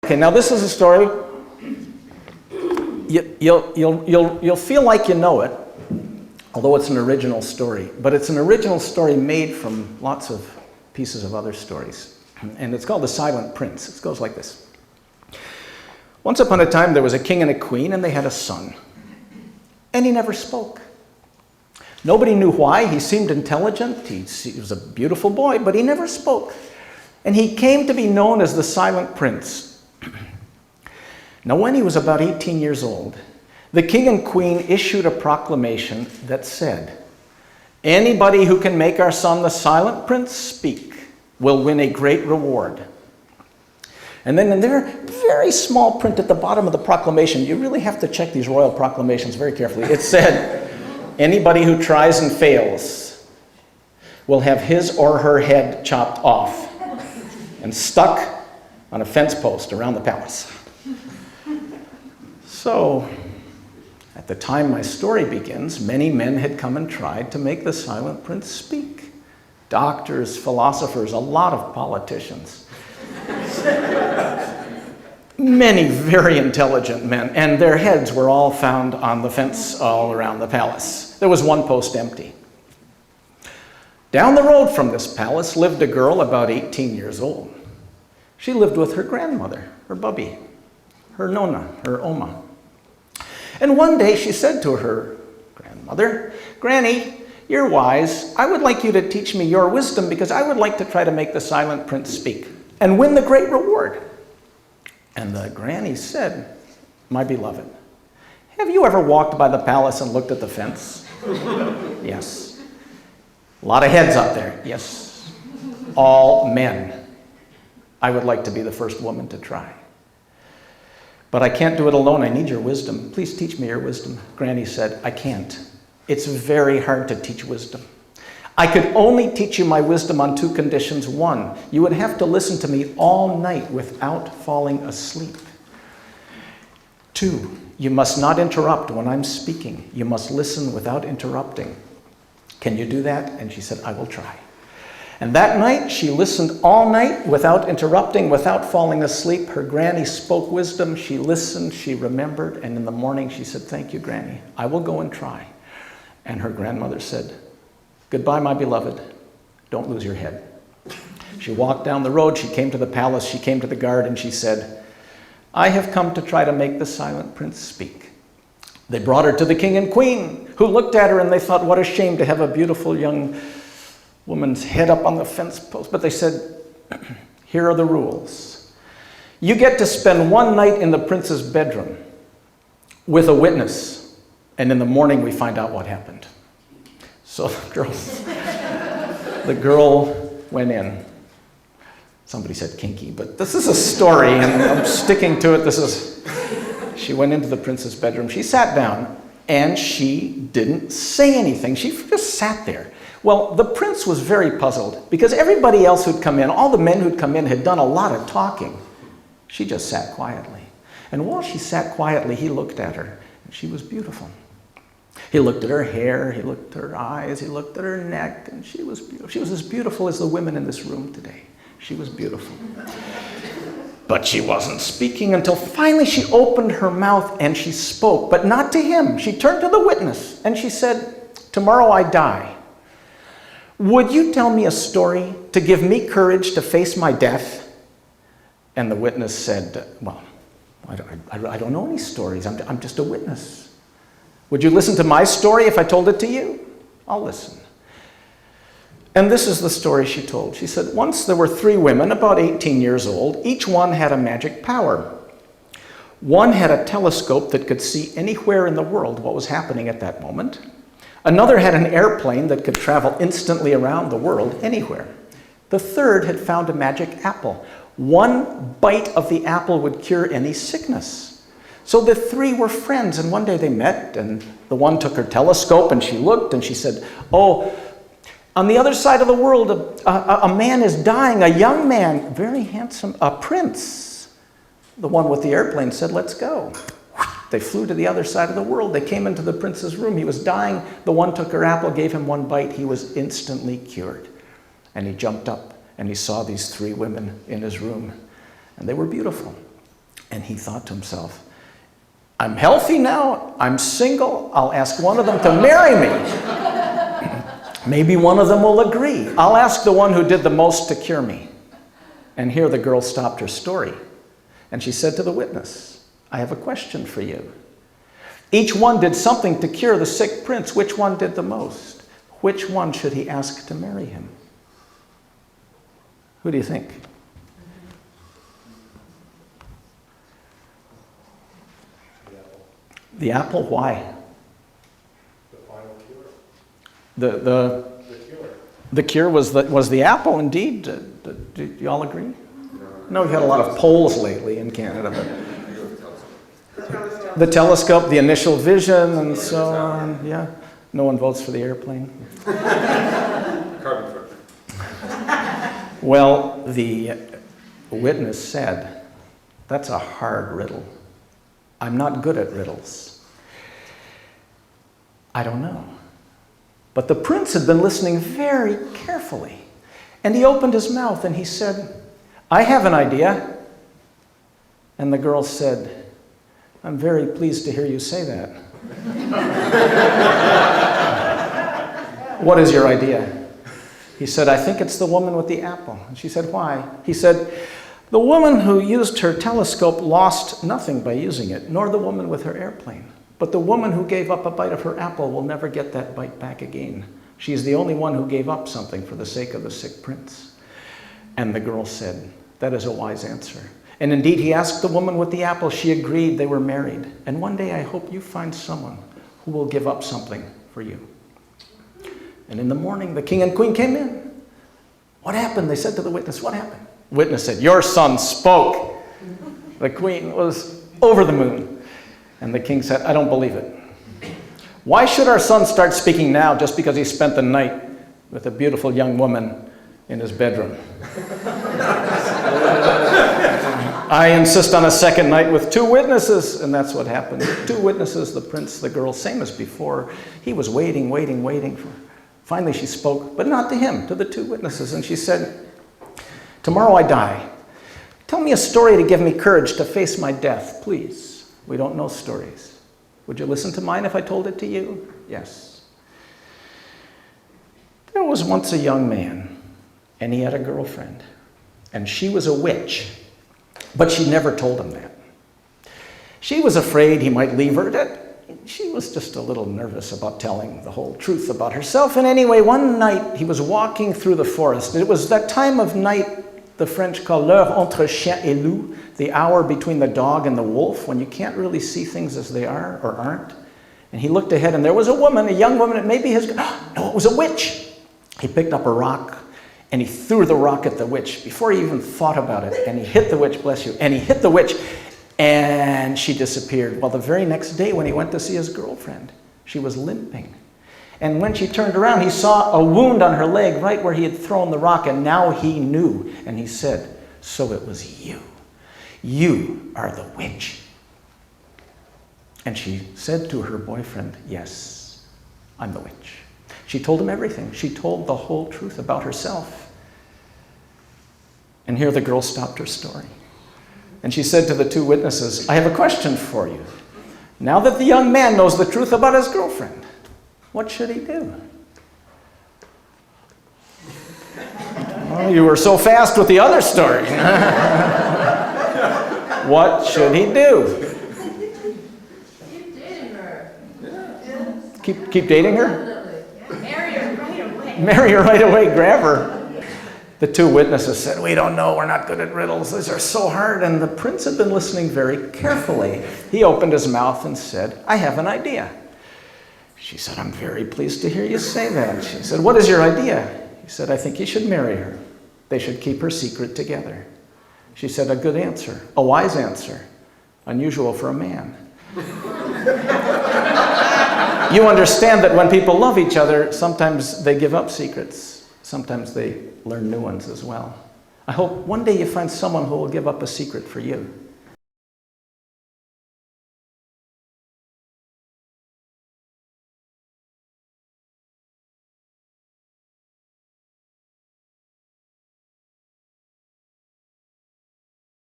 Okay, now this is a story. You'll feel like you know it, although it's an original story. But it's an original story made from lots of pieces of other stories. And it's called The Silent Prince. It goes like this. Once upon a time, there was a king and a queen, and they had a son. And he never spoke. Nobody knew why. He seemed intelligent. He was a beautiful boy, but he never spoke. And he came to be known as the Silent Prince. Now, when he was about 18 years old, the king and queen issued a proclamation that said, "Anybody who can make our son the Silent Prince speak will win a great reward." And then in their very small print at the bottom of the proclamation, you really have to check these royal proclamations very carefully. It said, "Anybody who tries and fails will have his or her head chopped off and stuck on a fence post around the palace." So, at the time my story begins, many men had come and tried to make the Silent Prince speak. Doctors, philosophers, a lot of politicians. Many very intelligent men, and their heads were all found on the fence all around the palace. There was one post empty. Down the road from this palace lived a girl about 18 years old. She lived with her grandmother, her bubby, her nonna, her oma. And one day she said to her grandmother, "Granny, you're wise. I would like you to teach me your wisdom because I would like to try to make the Silent Prince speak and win the great reward." And the granny said, "My beloved, have you ever walked by the palace and looked at the fence?" "Yes." "A lot of heads up there." "Yes." "All men. I would like to be the first woman to try. But I can't do it alone. I need your wisdom. Please teach me your wisdom." Granny said, "I can't. It's very hard to teach wisdom. I could only teach you my wisdom on two conditions. One, you would have to listen to me all night without falling asleep. Two, you must not interrupt when I'm speaking. You must listen without interrupting. Can you do that?" And she said, "I will try." And that night, she listened all night without interrupting, without falling asleep. Her granny spoke wisdom. She listened, she remembered, and in the morning she said, "Thank you, Granny. I will go and try." And her grandmother said, "Goodbye, my beloved. Don't lose your head." She walked down the road. She came to the palace. She came to the guard, and she said, "I have come to try to make the Silent Prince speak." They brought her to the king and queen, who looked at her, and they thought, what a shame to have a beautiful young woman's head up on the fence post. But they said, "Here are the rules. You get to spend one night in the prince's bedroom with a witness, and in the morning we find out what happened." So the girl went in. Somebody said kinky, but this is a story, and I'm sticking to it. She went into the prince's bedroom. She sat down, and she didn't say anything. She just sat there. Well, the prince was very puzzled because everybody else who'd come in, all the men who'd come in, had done a lot of talking. She just sat quietly. And while she sat quietly, he looked at her, and she was beautiful. He looked at her hair, he looked at her eyes, he looked at her neck, and she was beautiful. She was as beautiful as the women in this room today. She was beautiful. But she wasn't speaking until finally she opened her mouth and she spoke, but not to him. She turned to the witness and she said, "Tomorrow I die. Would you tell me a story to give me courage to face my death?" And the witness said, "Well, I don't know any stories. I'm just a witness. Would you listen to my story if I told it to you?" "I'll listen." And this is the story she told. She said, "Once there were three women, about 18 years old. Each one had a magic power. One had a telescope that could see anywhere in the world what was happening at that moment. Another had an airplane that could travel instantly around the world, anywhere. The third had found a magic apple. One bite of the apple would cure any sickness. So the three were friends, and one day they met, and the one took her telescope, and she looked, and she said, 'Oh, on the other side of the world, a man is dying, a young man, very handsome, a prince.' The one with the airplane said, 'Let's go.' They flew to the other side of the world. They came into the prince's room. He was dying. The one took her apple, gave him one bite. He was instantly cured. And he jumped up, and he saw these three women in his room, and they were beautiful. And he thought to himself, I'm healthy now, I'm single, I'll ask one of them to marry me. Maybe one of them will agree. I'll ask the one who did the most to cure me. And here the girl stopped her story. And she said to the witness, I have a question for you. Each one did something to cure the sick prince. Which one did the most? Which one should he ask to marry him? Who do you think? The apple, why? The final cure. The cure. The cure was the apple, indeed. Do you all agree? No, we've had a lot of polls lately in Canada. But the telescope, the initial vision, and so on. Yeah. No one votes for the airplane. Carbon footprint. Well, the witness said, that's a hard riddle. I'm not good at riddles. I don't know. But the prince had been listening very carefully. And he opened his mouth and he said, I have an idea. And the girl said, I'm very pleased to hear you say that. What is your idea? He said, I think it's the woman with the apple. And she said, why? He said, the woman who used her telescope lost nothing by using it, nor the woman with her airplane. But the woman who gave up a bite of her apple will never get that bite back again. She is the only one who gave up something for the sake of the sick prince. And the girl said, that is a wise answer. And indeed, he asked the woman with the apple. She agreed. They were married. And one day, I hope you find someone who will give up something for you. And in the morning, the king and queen came in. What happened? They said to the witness, what happened? The witness said, your son spoke. The queen was over the moon. And the king said, I don't believe it. Why should our son start speaking now just because he spent the night with a beautiful young woman in his bedroom? I insist on a second night with 2 witnesses, and that's what happened. 2 witnesses, the prince, the girl, same as before. He was waiting. Finally she spoke, but not to him, to the 2 witnesses, and she said, tomorrow I die. Tell me a story to give me courage to face my death, please. We don't know stories. Would you listen to mine if I told it to you? Yes. There was once a young man, and he had a girlfriend, and she was a witch, but she never told him that. She was afraid he might leave her. She was just a little nervous about telling the whole truth about herself. And anyway, one night he was walking through the forest. It was that time of night the French call l'heure entre chien et loup, the hour between the dog and the wolf, when you can't really see things as they are or aren't. And he looked ahead, and there was a woman, a young woman, and maybe his... No, it was a witch. He picked up a rock, and he threw the rock at the witch before he even thought about it. And he hit the witch, bless you, and he hit the witch, and she disappeared. Well, the very next day when he went to see his girlfriend, she was limping. And when she turned around, he saw a wound on her leg right where he had thrown the rock, and now he knew. And he said, so it was you. You are the witch. And she said to her boyfriend, yes, I'm the witch. She told him everything. She told the whole truth about herself. And here the girl stopped her story. And she said to the 2 witnesses, I have a question for you. Now that the young man knows the truth about his girlfriend, what should he do? Well, you were so fast with the other story. What should he do? Keep dating her. Keep dating her? Marry her right away. Marry her right away, grab her. The 2 witnesses said, we don't know, we're not good at riddles, these are so hard. And the prince had been listening very carefully. He opened his mouth and said, I have an idea. She said, I'm very pleased to hear you say that. She said, what is your idea? He said, I think you should marry her. They should keep her secret together. She said, a good answer, a wise answer, unusual for a man. You understand that when people love each other, sometimes they give up secrets. Sometimes they learn new ones as well. I hope one day you find someone who will give up a secret for you.